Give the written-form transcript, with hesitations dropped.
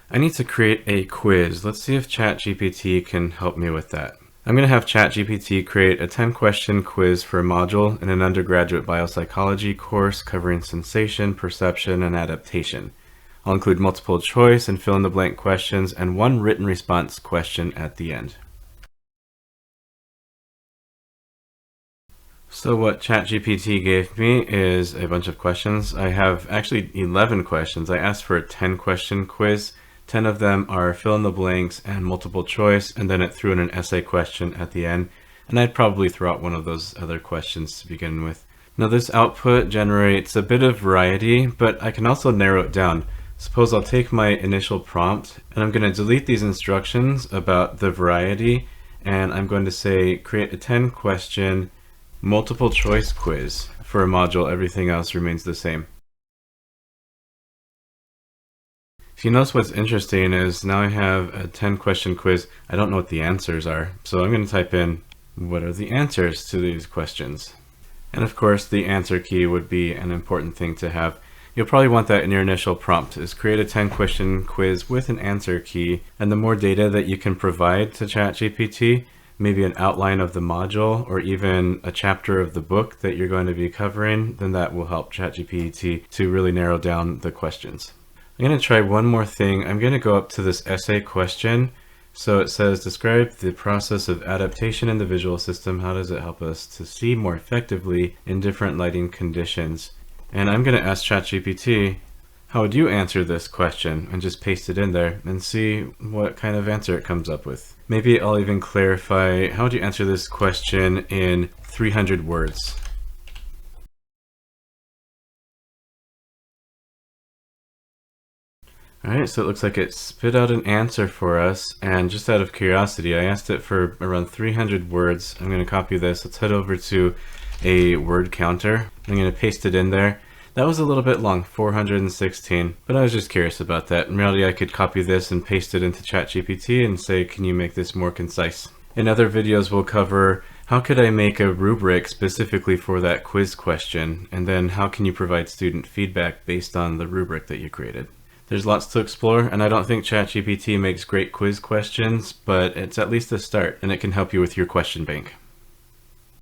I need to create a quiz. Let's see if ChatGPT can help me with that. I'm going to have ChatGPT create a 10-question quiz for a module in an undergraduate biopsychology course covering sensation, perception, and adaptation. I'll include multiple choice and fill-in-the-blank questions and one written response question at the end. So what ChatGPT gave me is a bunch of questions. I have actually 11 questions. I asked for a 10-question quiz. 10 of them are fill in the blanks and multiple choice, and then it threw in an essay question at the end. And I'd probably throw out one of those other questions to begin with. Now this output generates a bit of variety, but I can also narrow it down. Suppose I'll take my initial prompt and I'm going to delete these instructions about the variety, and I'm going to say create a 10-question multiple choice quiz for a module. Everything else remains the same. If you notice, what's interesting is now I have a 10-question quiz. I don't know what the answers are, so I'm going to type in what are the answers to these questions. And of course the answer key would be an important thing to have. You'll probably want that in your initial prompt, is create a 10-question quiz with an answer key. And the more data that you can provide to ChatGPT, maybe an outline of the module or even a chapter of the book that you're going to be covering, then that will help ChatGPT to really narrow down the questions. I'm going to try one more thing. I'm going to go up to this essay question. So it says, describe the process of adaptation in the visual system. How does it help us to see more effectively in different lighting conditions? And I'm going to ask ChatGPT, how would you answer this question? And just paste it in there and see what kind of answer it comes up with. Maybe I'll even clarify, how would you answer this question in 300 words? Alright, so it looks like it spit out an answer for us, and just out of curiosity, I asked it for around 300 words. I'm going to copy this. Let's head over to a word counter. I'm going to paste it in there. That was a little bit long, 416, but I was just curious about that. In reality, I could copy this and paste it into ChatGPT and say, can you make this more concise? In other videos, we'll cover how could I make a rubric specifically for that quiz question, and then how can you provide student feedback based on the rubric that you created. There's lots to explore, and I don't think ChatGPT makes great quiz questions, but it's at least a start, and it can help you with your question bank.